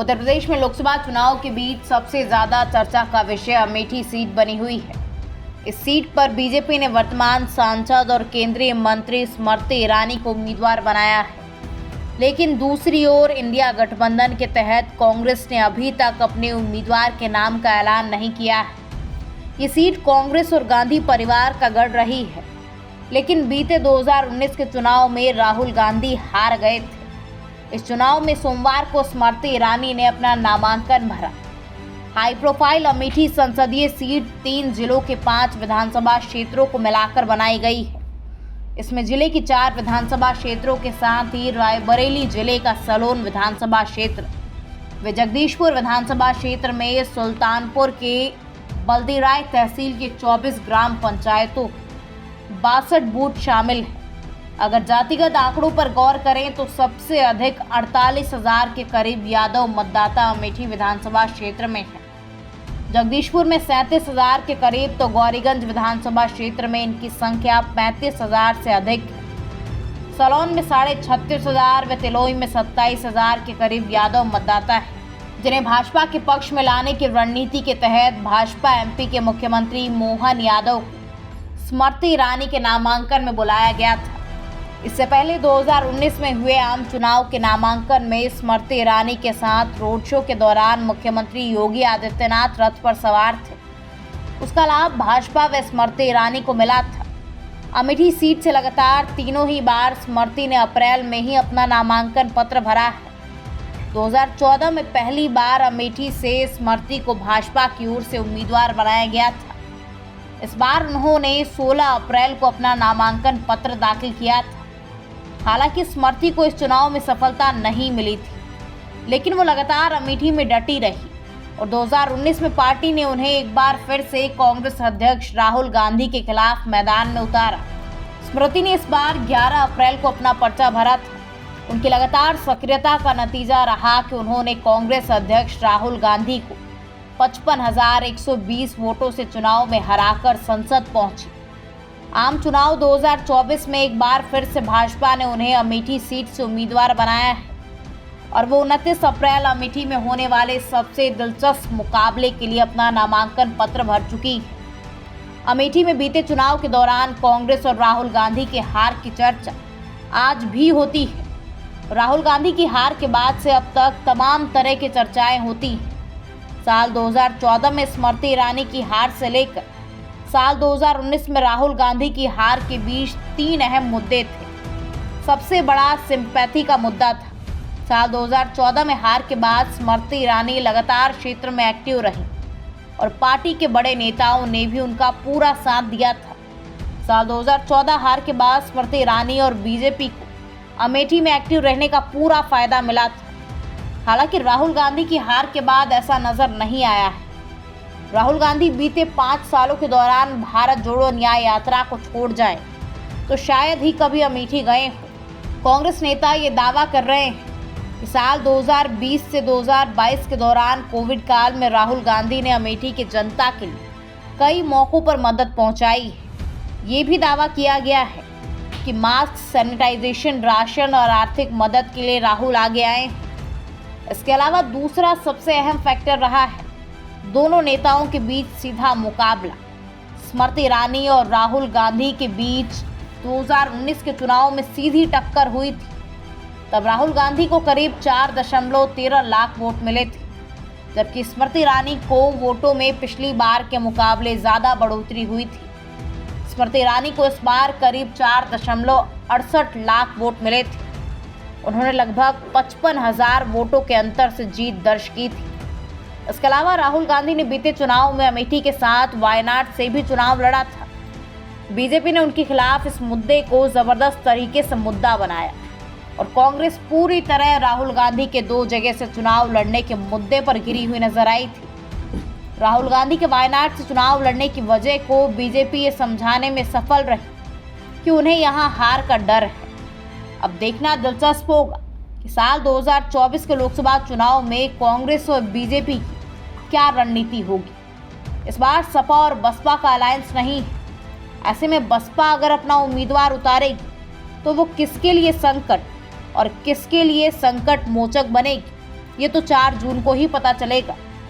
उत्तर प्रदेश में लोकसभा चुनाव के बीच सबसे ज्यादा चर्चा का विषय अमेठी सीट बनी हुई है। इस सीट पर बीजेपी ने वर्तमान सांसद और केंद्रीय मंत्री स्मृति ईरानी को उम्मीदवार बनाया है, लेकिन दूसरी ओर इंडिया गठबंधन के तहत कांग्रेस ने अभी तक अपने उम्मीदवार के नाम का ऐलान नहीं किया है। ये सीट कांग्रेस और गांधी परिवार का गढ़ रही है, लेकिन बीते 2019 के चुनाव में राहुल गांधी हार गए थे। इस चुनाव में सोमवार को स्मृति ईरानी ने अपना नामांकन भरा। हाई प्रोफाइल अमेठी संसदीय सीट 3 जिलों के 5 विधानसभा क्षेत्रों को मिलाकर बनाई गई है। इसमें जिले की 4 विधानसभा क्षेत्रों के साथ ही रायबरेली जिले का सलोन विधानसभा क्षेत्र व जगदीशपुर विधानसभा क्षेत्र में सुल्तानपुर के बल्दीराय तहसील के 24 ग्राम पंचायतों 62 बूथ शामिल हैं। अगर जातिगत आंकड़ों पर गौर करें तो सबसे अधिक 48,000 के करीब यादव मतदाता अमेठी विधानसभा क्षेत्र में हैं। जगदीशपुर में 37,000 के करीब तो गौरीगंज विधानसभा क्षेत्र में इनकी संख्या 35,000 से अधिक है। सलोन में 36,500 व तिलोई में 27,000 के करीब यादव मतदाता हैं, जिन्हें भाजपा के पक्ष में लाने की रणनीति के तहत भाजपा एमपी के मुख्यमंत्री मोहन यादव स्मृति ईरानी के नामांकन में बुलाया गया था। इससे पहले 2019 में हुए आम चुनाव के नामांकन में स्मृति ईरानी के साथ रोड शो के दौरान मुख्यमंत्री योगी आदित्यनाथ रथ पर सवार थे। उसका लाभ भाजपा व स्मृति ईरानी को मिला था। अमेठी सीट से लगातार तीनों ही बार स्मृति ने अप्रैल में ही अपना नामांकन पत्र भरा है। 2014 में पहली बार अमेठी से स्मृति को भाजपा की ओर से उम्मीदवार बनाया गया था। इस बार उन्होंने 16 अप्रैल को अपना नामांकन पत्र दाखिल किया था। हालांकि स्मृति को इस चुनाव में सफलता नहीं मिली थी, लेकिन वो लगातार अमेठी में डटी रही और 2019 में पार्टी ने उन्हें एक बार फिर से कांग्रेस अध्यक्ष राहुल गांधी के खिलाफ मैदान में उतारा। स्मृति ने इस बार 11 अप्रैल को अपना पर्चा भरा था। उनकी लगातार सक्रियता का नतीजा रहा कि उन्होंने कांग्रेस अध्यक्ष राहुल गांधी को 55,120 वोटों से चुनाव में हराकर संसद पहुंची। आम चुनाव 2024 में एक बार फिर से भाजपा ने उन्हें अमेठी सीट से उम्मीदवार बनाया है और वो 29 अप्रैल अमेठी में होने वाले सबसे दिलचस्प मुकाबले के लिए अपना नामांकन पत्र भर चुकी है। अमेठी में बीते चुनाव के दौरान कांग्रेस और राहुल गांधी के हार की चर्चा आज भी होती है। राहुल गांधी की हार के बाद से अब तक तमाम तरह की चर्चाएं होती हैं। साल 2014 में स्मृति ईरानी की हार से लेकर साल 2019 में राहुल गांधी की हार के बीच 3 अहम मुद्दे थे। सबसे बड़ा सिंपैथी का मुद्दा था। साल 2014 में हार के बाद स्मृति ईरानी लगातार क्षेत्र में एक्टिव रही और पार्टी के बड़े नेताओं ने भी उनका पूरा साथ दिया था। साल 2014 हार के बाद स्मृति ईरानी और बीजेपी को अमेठी में एक्टिव रहने का पूरा फायदा मिला था। हालांकि राहुल गांधी की हार के बाद ऐसा नजर नहीं आया है। राहुल गांधी बीते 5 सालों के दौरान भारत जोड़ो न्याय यात्रा को छोड़ जाए तो शायद ही कभी अमेठी गए हों। कांग्रेस नेता ये दावा कर रहे हैं कि साल 2020 से 2022 के दौरान कोविड काल में राहुल गांधी ने अमेठी की जनता के लिए कई मौकों पर मदद पहुंचाई है। ये भी दावा किया गया है कि मास्क, सैनिटाइजेशन, राशन और आर्थिक मदद के लिए राहुल आगे आए हैं। इसके अलावा दूसरा सबसे अहम फैक्टर रहा है दोनों नेताओं के बीच सीधा मुकाबला। स्मृति ईरानी और राहुल गांधी के बीच 2019 के चुनाव में सीधी टक्कर हुई थी। तब राहुल गांधी को करीब 4.13 लाख वोट मिले थे, जबकि स्मृति ईरानी को वोटों में पिछली बार के मुकाबले ज़्यादा बढ़ोतरी हुई थी। स्मृति ईरानी को इस बार करीब 4.68 लाख वोट मिले थे। उन्होंने लगभग 55,000 वोटों के अंतर से जीत दर्ज की थी। इसके अलावा राहुल गांधी ने बीते चुनाव में अमेठी के साथ वायनाड से भी चुनाव लड़ा था। बीजेपी ने उनके खिलाफ इस मुद्दे को जबरदस्त तरीके से मुद्दा बनाया और कांग्रेस पूरी तरह राहुल गांधी के 2 जगह से चुनाव लड़ने के मुद्दे पर घिरी हुई नजर आई थी। राहुल गांधी के वायनाड से चुनाव लड़ने की वजह को बीजेपी ये समझाने में सफल रही कि उन्हें यहाँ हार का डर है। अब देखना दिलचस्प होगा कि साल 2024 के लोकसभा चुनाव में कांग्रेस और बीजेपी की क्या रणनीति होगी। इस बार सपा और बसपा का अलायंस नहीं है। ऐसे में बसपा अगर अपना उम्मीदवार उतारेगी तो वो किसके लिए संकट और किसके लिए संकट मोचक बनेगी, ये तो 4 जून को ही पता चलेगा।